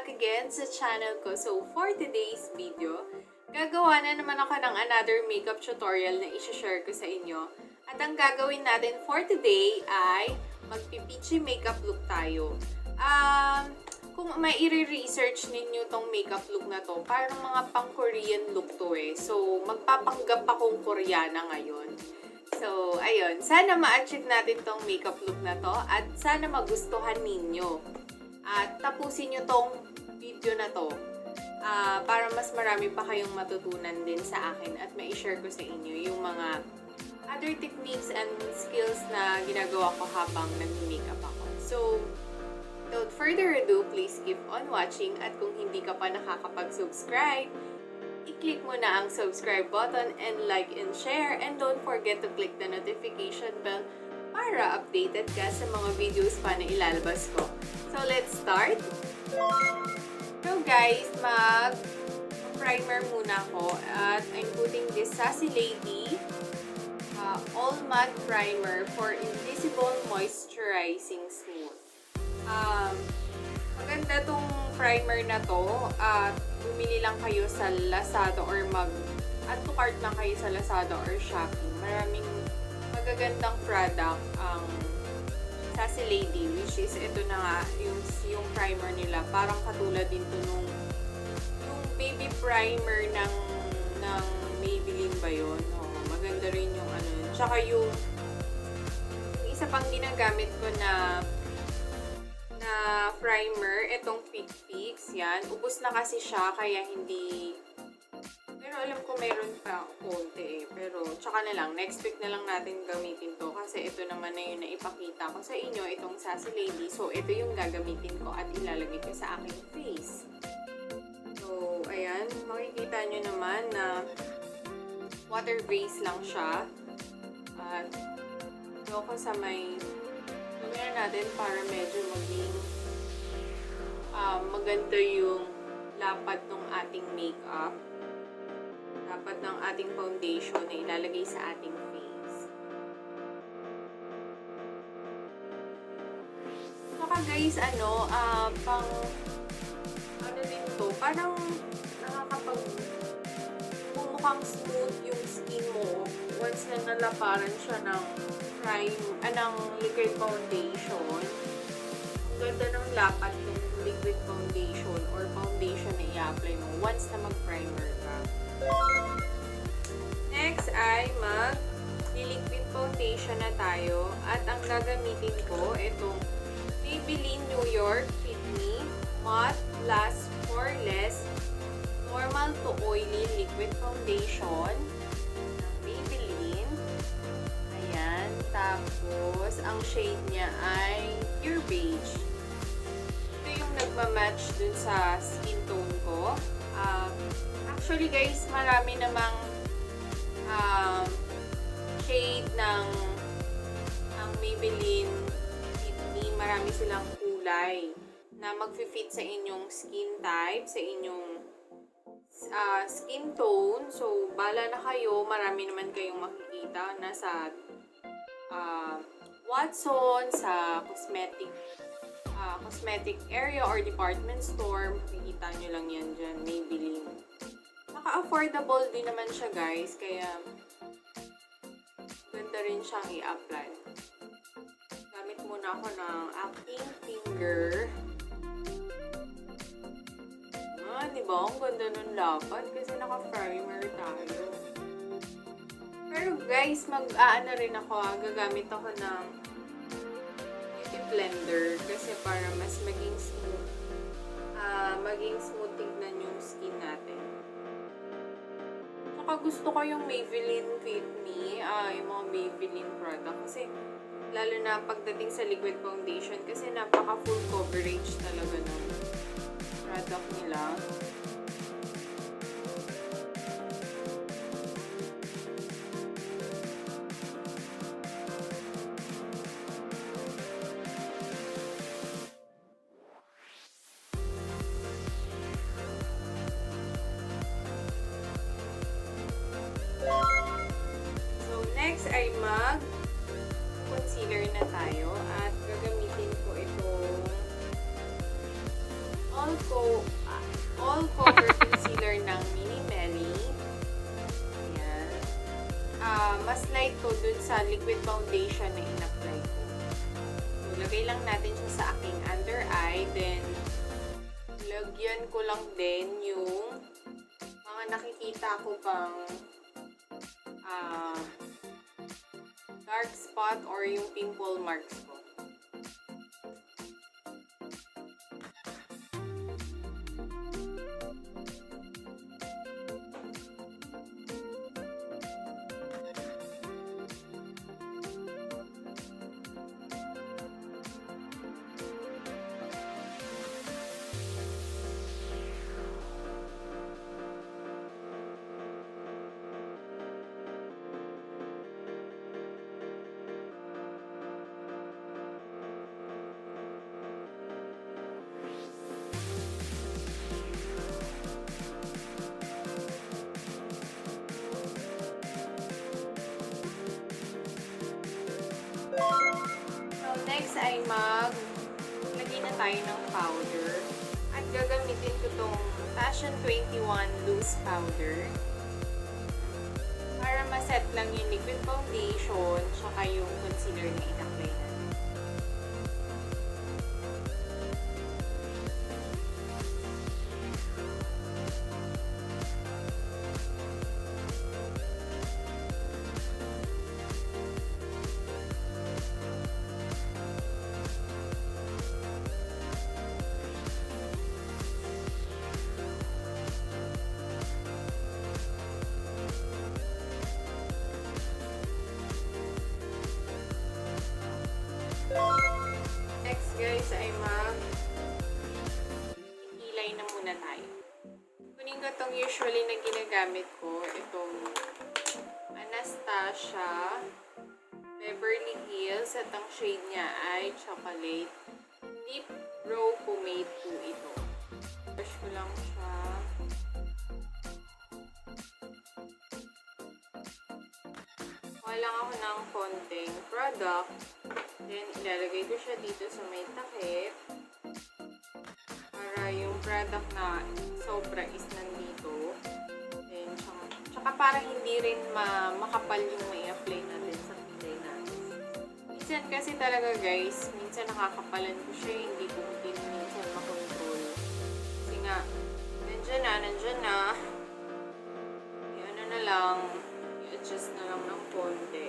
back again sa channel ko. So, for today's video, gagawa na naman ako ng another makeup tutorial na i-share ko sa inyo. At ang gagawin natin for today ay magpi-peachy makeup look tayo. Kung may i-research ninyo tong makeup look na to, parang mga pang-Korean look to eh. So, magpapanggap akong Koreana ngayon. So, ayun. Sana ma-achieve natin tong makeup look na to at sana magustuhan ninyo. At tapusin nyo tong video na to para mas marami pa kayong matutunan din sa akin at ma-share ko sa inyo yung mga other techniques and skills na ginagawa ko habang nag-makeup ako. So, without further ado, please keep on watching at kung hindi ka pa nakakapag-subscribe, i-click mo na ang subscribe button and like and share, and don't forget to click the notification bell para updated ka sa mga videos pa na ilalabas ko. So, let's start! So guys, mag-primer muna ako at I'm putting this Sassy Lady All Matte Primer for Invisible Moisturizing Smooth. Maganda tong primer na to at bumili lang kayo sa Lazada or add to cart lang kayo sa Lazada or Shopee. Maraming magagandang product ang Sassy Lady, which is ito na nga yung primer nila. Parang katulad din to nung yung baby primer ng Maybelline ba yun? Maganda rin yung ano. Tsaka yung isa pang ginagamit ko na primer, itong Fix. Yan. Ubus na kasi siya, kaya hindi... Pero alam ko meron pa konti eh. Pero, tsaka na lang. Next week na lang natin gamitin to. Kasi ito naman na yun na ipakita ko sa inyo, itong Sassy Lady. So, ito yung gagamitin ko at ilalagay ko sa aking face. So, ayan. Makikita nyo naman na water base lang siya. At, ito ko sa may... Gawin natin para medyo maging maganda yung lapad ng ating makeup. Lapad ng ating foundation na ilalagay sa ating face. Saka guys, pang din to, parang bumukhang smooth yung skin mo once na nalaparan siya ng liquid foundation. Ang ganda ng lapad ng liquid foundation or foundation na i-apply mo once na mag-primer ka. Next ay mag-liquid foundation na tayo at ang gagamitin ko itong Maybelline New York Fit Me Matte Plus Poreless Normal to Oily Liquid Foundation. Tapos, ang shade niya ay pure beige. Ito yung nagmamatch dun sa skin tone ko. Actually guys, marami namang shade ng Maybelline Fit Me. Marami silang kulay na mag-fit sa inyong skin type, sa inyong skin tone. So, bala na kayo. Marami naman kayong makikita na sa Watson, sa cosmetic area or department store. Makikita nyo lang yan dyan, Maybelline. Naka-affordable din naman siya guys, kaya ganda rin siyang i-apply. Gamit muna ako ng aking finger. Diba? Ang ganda ng lapad kasi naka-primer tayo. Pero guys, rin ako, gagamit ako ng beauty blender kasi para mas maging smooth. Maging smooth tignan yung skin natin. Saka gusto ko yung Maybelline Fit Me, yung mga Maybelline product. Kasi lalo na pagdating sa liquid foundation kasi napaka full coverage talaga ng product nila. Next ay mag-concealer na tayo at gagamitin ko itong all cover concealer ng Mini Melly. Ayan. Mas light to dun sa liquid foundation na in-apply ko. So, lagay lang natin siya sa aking under eye. Then, lagyan ko lang din yung mga nakikita ko pang dark spot or yung pimple marks ko. Next ay maglagay na tayo ng powder. At gagamitin ko tong Fashion 21 Loose Powder. Para maset lang yung liquid foundation tsaka yung concealer na in-apply natin. Next guys ay mag-hilay na muna tayo. Kunin ko itong usually na ginagamit ko. Itong Anastasia Beverly Hills at ang shade niya ay Chocolate Deep Brow Pomade 2 ito. Brush ko lang siya. Kuha lang ako ng konting product. Then, ilalagay ko siya dito sa may takip para yung product na sobra is nandito. Then, tsaka para hindi rin makapal yung may apply natin sa kilay natin. Minsan kasi talaga guys, minsan nakakapalan ko siya, hindi ko din minsan makontrol. Kasi nga, nandyan na. Ano na lang, i-adjust na lang ng konti.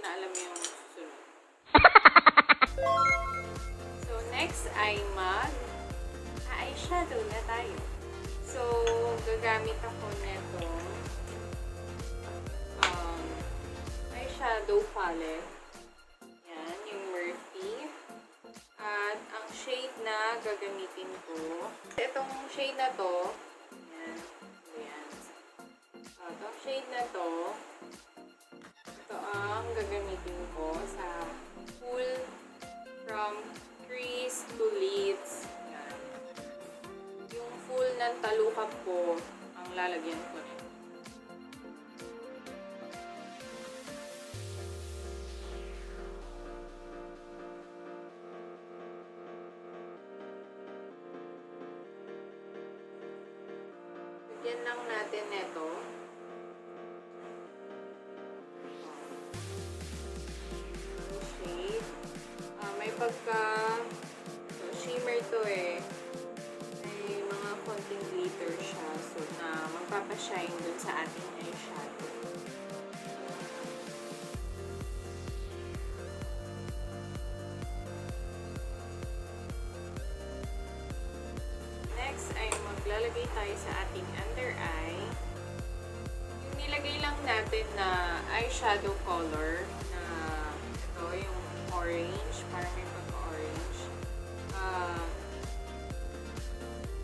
Na alam yung susunod. So, next ay eyeshadow na tayo. So, gagamit ako nito eyeshadow palette. Yan, yung Murphy. At ang shade na gagamitin ko, itong shade na to, yan. Itong shade na to, ito ang gagamitin ko sa full from crease to lids. Yan. Yung full ng talukap ko ang lalagyan ko rin. Lagyan lang natin ito. Pagka shimmer to may mga konting glitter siya, so na magpapashine dun sa ating eyeshadow. Next ay maglalagay tayo sa ating under eye. Yung ilalagay lang natin na eyeshadow color na ito, yung orange, parang may pagka-orange.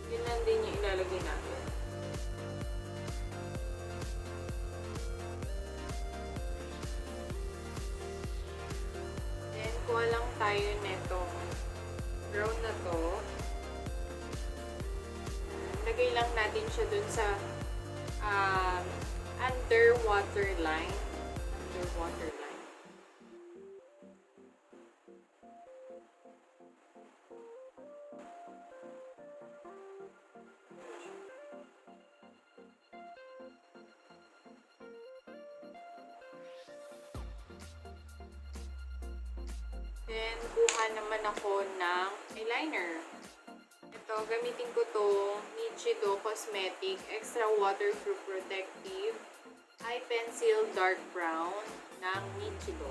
Yun lang din yung ilalagay natin. Then, kuha lang tayo netong brown na to. Lagay lang natin siya dun sa underwater line. Underwater line. Then, kuha naman ako ng eyeliner. Ito, gamitin ko to Peachy Cosmetic Extra Waterproof Protective Eye Pencil Dark Brown ng Nichido.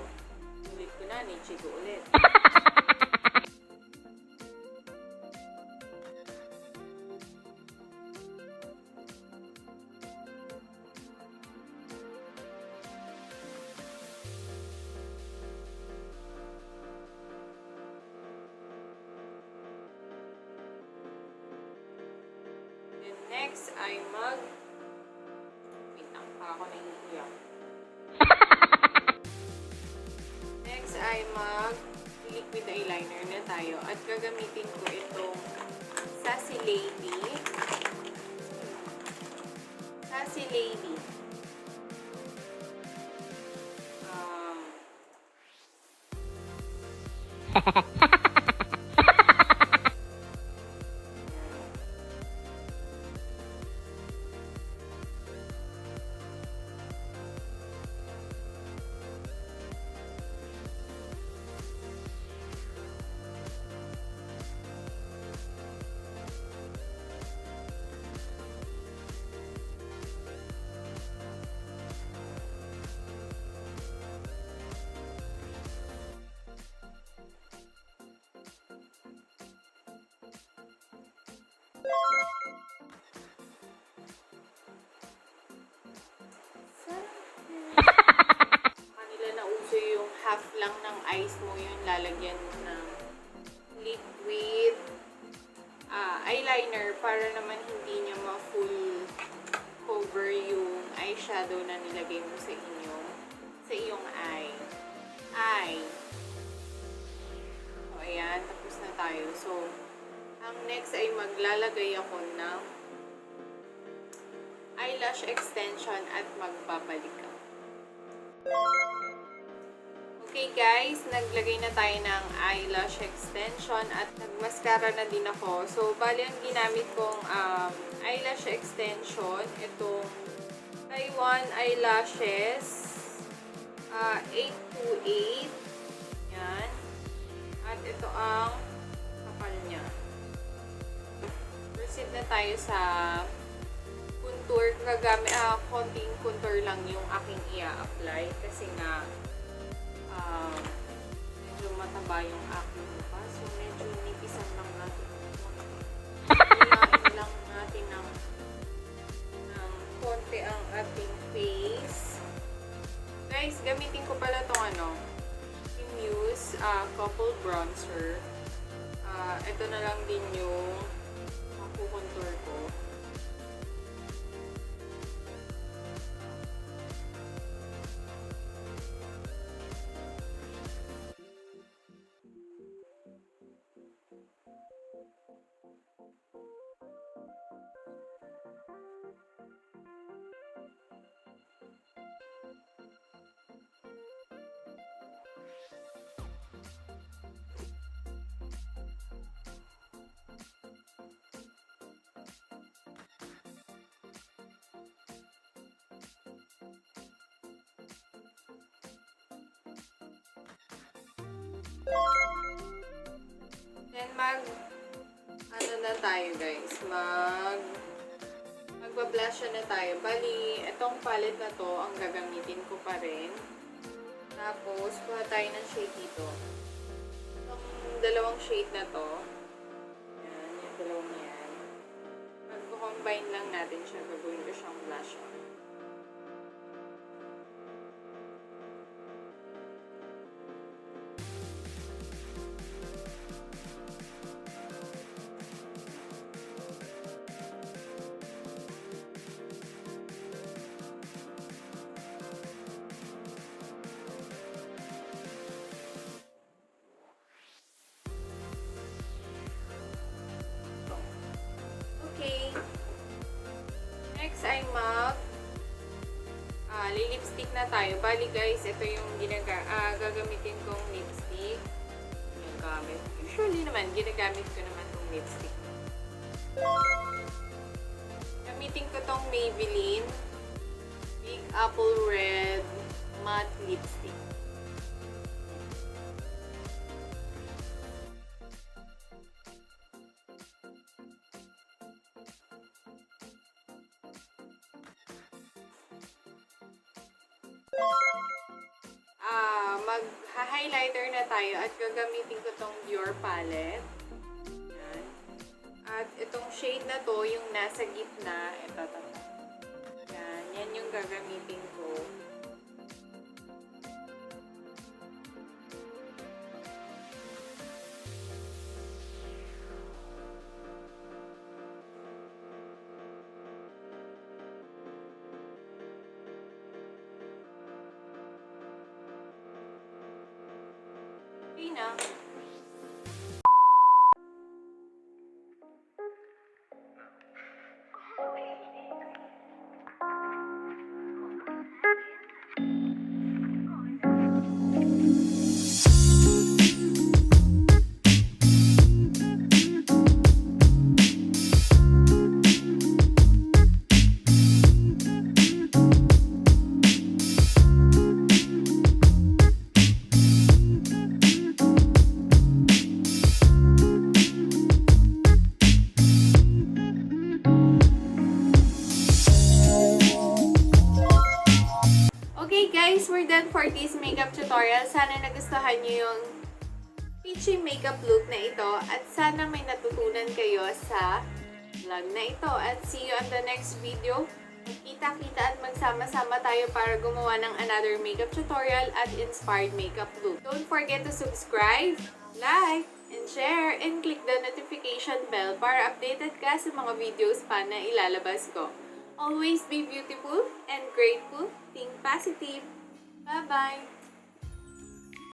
Ulit ko na, Nichido ulit. And next ay wait lang, ako nahihiyak. Next ay liquid eyeliner na tayo at gagamitin ko itong Sassy Lady. Sassy Lady. Kanila na uso yung half lang ng ice mo, yun lalagyan mo ng liquid eyeliner para naman hindi niya ma-full cover yung eyeshadow na nilagay mo sa iyong eye. So, ayan, tapos na tayo. So, ang next ay maglalagay ako ng eyelash extension at magbabalik ako. Okay guys, naglagay na tayo ng eyelash extension at nagmascara na din ako. So, bali ang ginamit kong eyelash extension, itong Taiwan Eyelashes 828. Yan. At ito ang kapal niya. Proceed na tayo sa contour. Konting contour lang yung aking i-apply kasi nga medyo mataba yung aking mukha. So, medyo nipisan lang natin. Hilain lang natin ng konti ang ating face. Guys, gamitin ko pala itong Muse Couple Bronzer. Ito na lang din yung makukontour ko. Then na tayo guys, magba-blush na tayo. Bali, itong palette na to, ang gagamitin ko pa rin. Tapos, kuha tayo ng shade dito. Itong dalawang shade na to. Yan, yung dalawang yan. Magko-combine lang natin siya, gagawin ko siyang blush on. ay lipstick na tayo. Bali guys, ito yung gagamitin kong lipstick. Yung gamit. Usually naman, ginagamit ko naman tong lipstick. Gamitin ko tong Maybelline Big Apple Red Matte Lipstick. Mag-highlighter na tayo at gagamitin ko tong Dior palette. Yan. At itong shade na to, yung nasa gitna, ito. Yan yung gagamitin ko. Okay na. Okay guys, we're done for this makeup tutorial. Sana nagustuhan nyo yung Peachy makeup look na ito at sana may natutunan kayo sa vlog na ito. At see you on the next video. Magkita-kita at magsama-sama tayo para gumawa ng another makeup tutorial at inspired makeup look. Don't forget to subscribe, like, and share, and click the notification bell para updated ka sa mga videos pa na ilalabas ko. Always be beautiful and grateful. Think positive. Bye-bye!